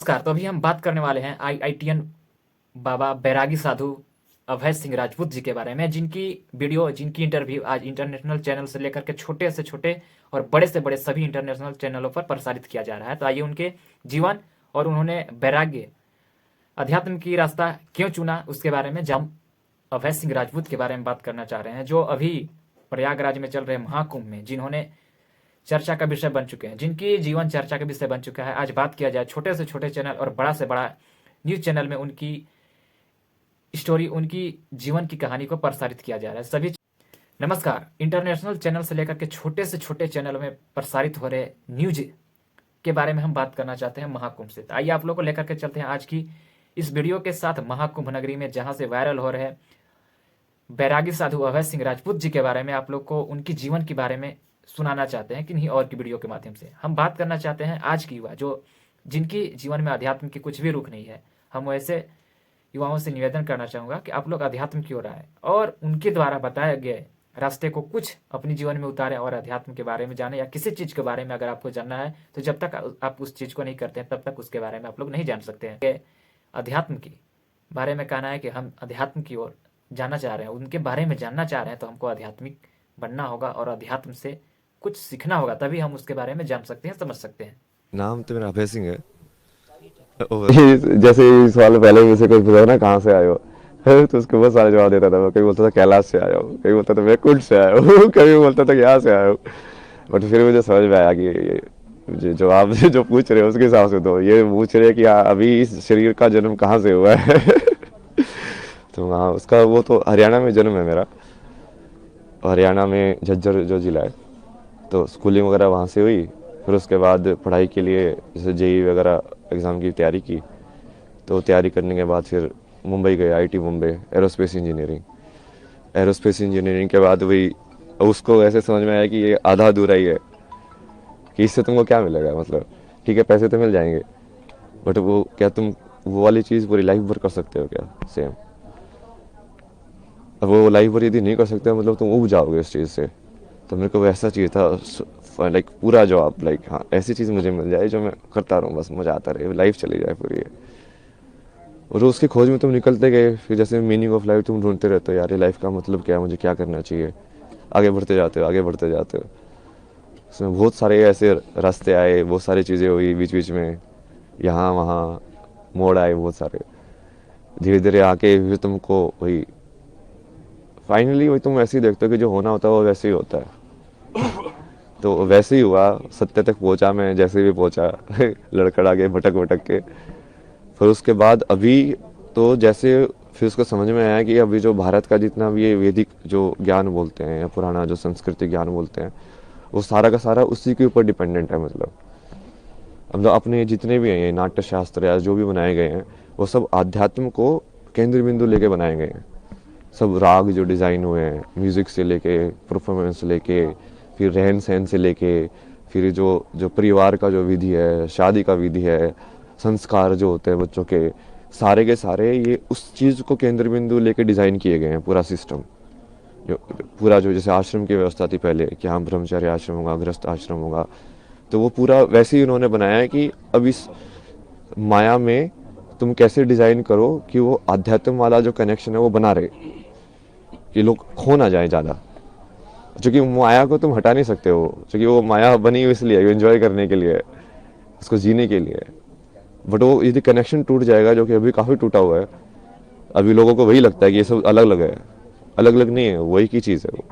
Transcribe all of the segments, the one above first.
नमस्कार। तो अभी हम बात करने वाले हैं आईआईटीएन बाबा बैरागी साधु अभय सिंह राजपूत जी के बारे में, जिनकी वीडियो, जिनकी इंटरव्यू आज इंटरनेशनल चैनल से लेकर के छोटे से छोटे और बड़े से बड़े सभी इंटरनेशनल चैनलों पर प्रसारित किया जा रहा है। तो आइए उनके जीवन और उन्होंने वैराग्य, अध्यात्म की रास्ता क्यों चुना, उसके बारे में जाम अभय सिंह राजपूत के बारे में बात करना चाह रहे हैं, जो अभी प्रयागराज में चल रहे महाकुंभ में जिन्होंने चर्चा का विषय बन चुके हैं, जिनकी जीवन चर्चा का विषय बन चुका है। आज बात किया जाए छोटे से छोटे चैनल और बड़ा से बड़ा न्यूज चैनल में उनकी स्टोरी, उनकी जीवन की कहानी को प्रसारित किया जा रहा है। सभी नमस्कार। इंटरनेशनल चैनल से लेकर के छोटे से छोटे चैनलों में प्रसारित हो रहे न्यूज के बारे में हम बात करना चाहते हैं महाकुंभ से। तो आइए आप लोग को लेकर के चलते हैं आज की इस वीडियो के साथ महाकुंभ नगरी में, जहां से वायरल हो रहे बैरागी साधु अभय सिंह राजपूत जी के बारे में आप लोग को उनकी जीवन के बारे में सुनाना चाहते हैं किन्हीं और की वीडियो के माध्यम से। हम बात करना चाहते हैं आज की युवा, जो जिनकी जीवन में अध्यात्म की कुछ भी रुख नहीं है। हम वैसे युवाओं से निवेदन करना चाहूँगा कि आप लोग अध्यात्म की ओर आए और उनके द्वारा बताए गए रास्ते को कुछ अपनी जीवन में उतारें और अध्यात्म के बारे में जाने, या किसी चीज़ के बारे में अगर आपको जानना है तो जब तक आप उस चीज़ को नहीं करते हैं तब तक उसके बारे में आप लोग नहीं जान सकते हैं। अध्यात्म के बारे में कहना है कि हम अध्यात्म की ओर जाना चाह रहे हैं, उनके बारे में जानना चाह रहे हैं, तो हमको आध्यात्मिक बनना होगा और अध्यात्म से कुछ सीखना होगा, तभी हम उसके बारे में जान सकते हैं, समझ सकते हैं। नाम तो मेरा अभय सिंह है। और जैसे इस सवाल पहले मुझसे कोई पूछा ना कहाँ से आए हो, तो उसको बहुत सारे जवाब देता था। मैं कभी बोलता था कैलाश से आया हूँ, कभी बोलता था मैं कुंड से आया हूँ, कभी बोलता था यहाँ से आया हूँ। बट फिर मुझे समझ में आया कि जो आप जो पूछ रहे हो उसके हिसाब से तो ये पूछ रहे हैं कि अभी इस शरीर का जन्म कहाँ से हुआ है। तो हाँ, उसका वो तो हरियाणा में जन्म है मेरा, हरियाणा में झज्जर जो जिला है। तो स्कूलिंग वगैरह वहाँ से हुई। फिर उसके बाद पढ़ाई के लिए जैसे जेई वगैरह एग्ज़ाम की तैयारी की। तो तैयारी करने के बाद फिर मुंबई गए, IT Mumbai, aerospace engineering. Aerospace engineering के बाद वही उसको ऐसे समझ में आया कि ये आधा अधूरा ही है, कि इससे तुमको क्या मिलेगा। मतलब ठीक है, पैसे तो मिल जाएंगे, बट वो क्या तुम वो वाली चीज़ पूरी लाइफ भर कर सकते हो क्या सेम। अब वो लाइफ भर यदि नहीं कर सकते मतलब तुम उब जाओगे उस चीज़ से। तो मेरे को वैसा चाहिए था, लाइक पूरा जॉब, लाइक हाँ ऐसी चीज़ मुझे मिल जाए जो मैं करता रहूँ, बस मज़ा आता रहे, लाइफ चली जाए पूरी। और उसकी खोज में तुम निकलते गए, फिर जैसे मीनिंग ऑफ लाइफ तुम ढूंढते रहते हो, यार ये लाइफ का मतलब क्या है, मुझे क्या करना चाहिए। आगे बढ़ते जाते हो, आगे बढ़ते जाते हो। उसमें बहुत सारे ऐसे रास्ते आए, बहुत सारी चीज़ें हुई बीच बीच में, यहाँ वहाँ मोड़ आए बहुत सारे। धीरे धीरे आके फिर तुमको वही फाइनली वही तुम वैसे ही देखते हो कि जो होना होता है वो वैसे ही होता है। तो वैसे ही हुआ, सत्य तक पहुंचा मैं जैसे भी पहुंचा। लड़खड़ा के भटक भटक के। फिर उसके बाद अभी तो जैसे फिर उसको समझ में आया कि अभी जो भारत का जितना भी ये वैदिक जो ज्ञान बोलते हैं या पुराना जो संस्कृति ज्ञान बोलते हैं, वो सारा का सारा उसी के ऊपर डिपेंडेंट है। मतलब अपने जितने भी हैं ये नाट्य शास्त्र या जो भी बनाए गए हैं, वो सब आध्यात्म को केंद्र बिंदु लेके बनाए गए हैं। सब राग जो डिज़ाइन हुए हैं, म्यूज़िक से लेके, परफॉर्मेंस लेके, फिर रहन सहन से लेके, फिर जो जो परिवार का जो विधि है, शादी का विधि है, संस्कार जो होते हैं बच्चों के सारे ये उस चीज़ को केंद्र बिंदु लेके डिज़ाइन किए गए हैं। पूरा सिस्टम जो पूरा जो जैसे आश्रम की व्यवस्था थी पहले कि हाँ ब्रह्मचर्य आश्रम होगा, गृहस्थ आश्रम होगा, तो वो पूरा वैसे ही उन्होंने बनाया है कि अब इस माया में तुम कैसे डिज़ाइन करो कि वो आध्यात्म वाला जो कनेक्शन है वो बना रहे, कि लोग खो ना जाए ज़्यादा। क्योंकि माया को तुम हटा नहीं सकते हो, क्योंकि वो माया बनी हुई इसलिए एंजॉय करने के लिए, उसको जीने के लिए। बट वो यदि कनेक्शन टूट जाएगा, जो कि अभी काफ़ी टूटा हुआ है, अभी लोगों को वही लगता है कि ये सब अलग अलग है। अलग अलग नहीं है, वही की चीज़ है वो।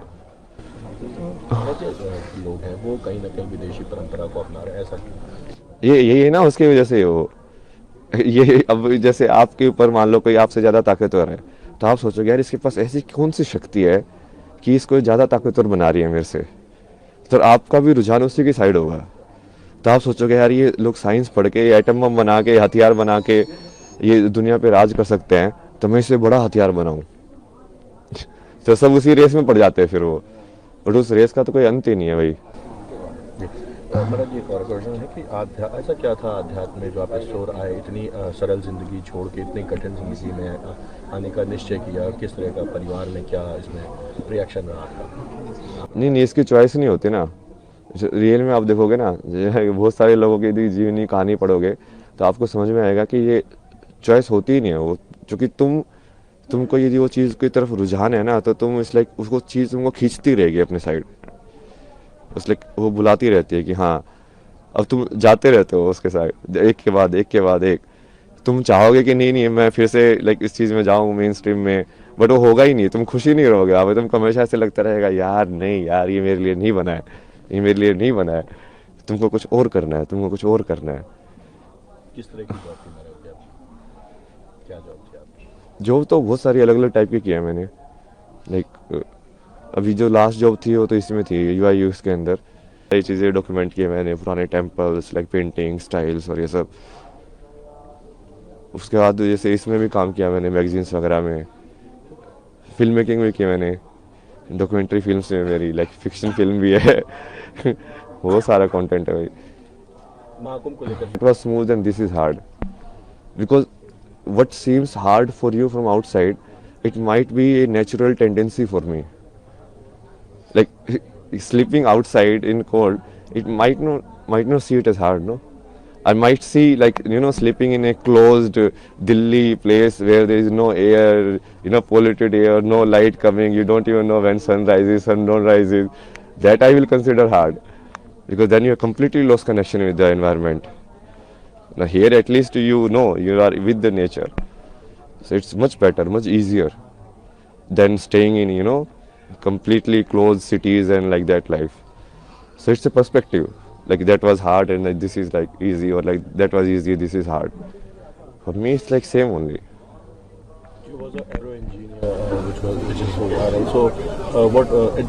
ऐसे लोग हैं वो कहीं ना कहीं विदेशी परंपरा को अपना रहे हैं, ऐसा क्यों? यही है ना उसकी वजह से वो ये अब जैसे आपके ऊपर मान लो कोई आपसे ज़्यादा ताकतवर है, तो आप सोचोगे यार इसके पास ऐसी कौन सी शक्ति है कि इसको ज़्यादा ताकतवर बना रही है मेरे से। तो आपका भी रुझान उसी की साइड होगा। तो आप सोचोगे यार ये लोग साइंस पढ़ के एटम बम बना के, हथियार बना के ये दुनिया पे राज कर सकते हैं, तो मैं इससे बड़ा हथियार बनाऊं। तो सब उसी रेस में पड़ जाते हैं फिर वो, और उस रेस का तो कोई अंत ही नहीं है भाई। मेरा ये एक और क्वेश्चन है कि ऐसा क्या था अध्यात्म में जो आप इस ओर आए, इतनी सरल जिंदगी छोड़ के इतनी कठिन जिंदगी में आने का निश्चय किया? किस तरह का परिवार में क्या इसमें रिएक्शन रहा आपका? नहीं, इसकी चॉइस नहीं होती ना। रियल में आप देखोगे ना, बहुत सारे लोगों की यदि जीवनी कहानी पढ़ोगे तो आपको समझ में आएगा कि ये चॉइस होती ही नहीं है वो, क्योंकि तुमको यदि वो चीज़ की तरफ रुझान है ना, तो तुम इस लाइक उसको चीज़ तुमको खींचती रहेगी अपने साइड, उस लाइक वो बुलाती रहती है कि हाँ, अब तुम जाते रहते हो उसके साथ एक के बाद एक के बाद एक। तुम चाहोगे कि नहीं नहीं मैं फिर से लाइक इस चीज़ में जाऊँ मेन स्ट्रीम में, बट वो होगा ही नहीं, तुम खुशी नहीं रहोगे। अब तुमको हमेशा ऐसे लगता रहेगा यार नहीं यार ये मेरे लिए नहीं बना है, ये मेरे लिए नहीं बना है, तुमको कुछ और करना है, तुमको कुछ और करना है। किस तरह की जॉब थी मेरा आपकी? क्या जॉब थी आपकी? जॉब तो बहुत सारी अलग अलग टाइप की किया मैंने, लाइक अभी जो लास्ट जॉब थी वो तो इसमें थी यूआई यूएक्स के अंदर। कई चीज़ें डॉक्यूमेंट किए मैंने, पुराने टेम्पल्स लाइक पेंटिंग स्टाइल्स और ये सब। उसके बाद जैसे इसमें भी काम किया मैंने, मैगजीन्स वगैरह में, फिल्म मेकिंग भी की मैंने, डॉक्यूमेंट्री फिल्म्स में मेरी लाइक फिक्शन फिल्म भी है बहुत सारा कंटेंट है भाई। महाकुंभ को लेकर it was smooth and this is hard, because what seems hard for you from outside, it might be a natural tendency for me. Like sleeping outside in cold, it might not see it as hard, no. I might see like sleeping in a closed Delhi place where there is no air, polluted air, no light coming. You don't even know when sun rises, sun don't rises. That I will consider hard, because then you have completely lost connection with the environment. Now here at least you are with the nature, so it's much better, much easier than staying in completely closed cities and like that life. So it's a perspective, like that was hard and like this is like easy, or like that was easy, this is hard. For me it's like same only. you was an aero engineer, which is so viral. So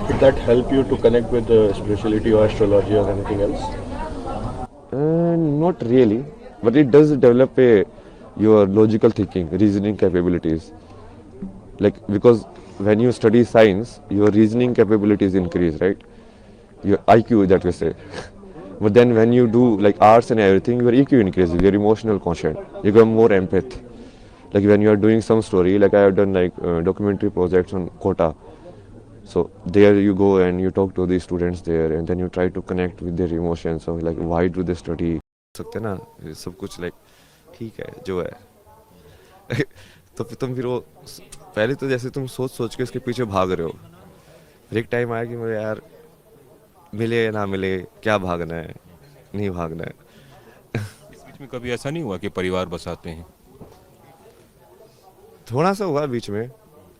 did that help you to connect with spirituality or astrology or anything else? Not really, but it does develop your logical thinking, reasoning capabilities. Like because when you study science, your reasoning capabilities increase, right? Your IQ, that we say. But then when you do like arts and everything, your EQ increases, your emotional quotient. You become more empath. Like when you are doing some story, like I have done like documentary projects on Kota. So there you go and you talk to the students there, and then you try to connect with their emotions. So like why do they study? सकते ना ये सब कुछ like ठीक है जो है तो तुम फिर वो पहले तो जैसे तुम सोच सोच के उसके पीछे भाग रहे हो, फिर एक टाइम आया कि मुझे यार मिले या ना मिले क्या भागना है, नहीं भागना है। इस बीच में कभी ऐसा नहीं हुआ कि परिवार बसाते हैं? थोड़ा सा हुआ बीच में,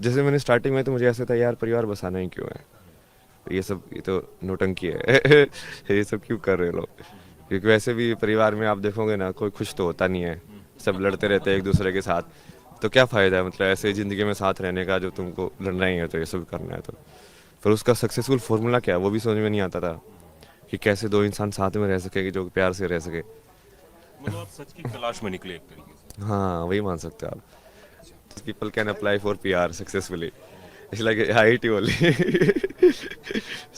जैसे मैंने स्टार्टिंग में तो मुझे ऐसा था यार परिवार बसाना ही क्यों है, ये तो नौटंकी है ये सब क्यों कर रहे हो लोग, क्योंकि वैसे भी परिवार में आप देखोगे ना कोई खुश तो होता नहीं है, सब लड़ते रहते हैं एक दूसरे के साथ, तो क्या फ़ायदा है मतलब ऐसे ज़िंदगी में साथ रहने का, जो तुमको लड़ना ही है तो ये सब करना है। तो फिर उसका सक्सेसफुल फार्मूला क्या है वो भी समझ में नहीं आता था, कि कैसे दो इंसान साथ में रह सके कि जो प्यार से रह सके। मतलब आप सच की तलाश में निकले एक तरीके से। हाँ वही मान सकते हो आप। People can apply for PR successfully, it's like IIT only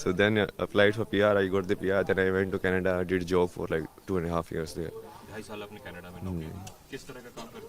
so then applied for PR, I got the PR, then I went to Canada, did job for like 2.5 years there. 2.5 साल आपने कनाडा में नौकरी की। किस तरह का काम करते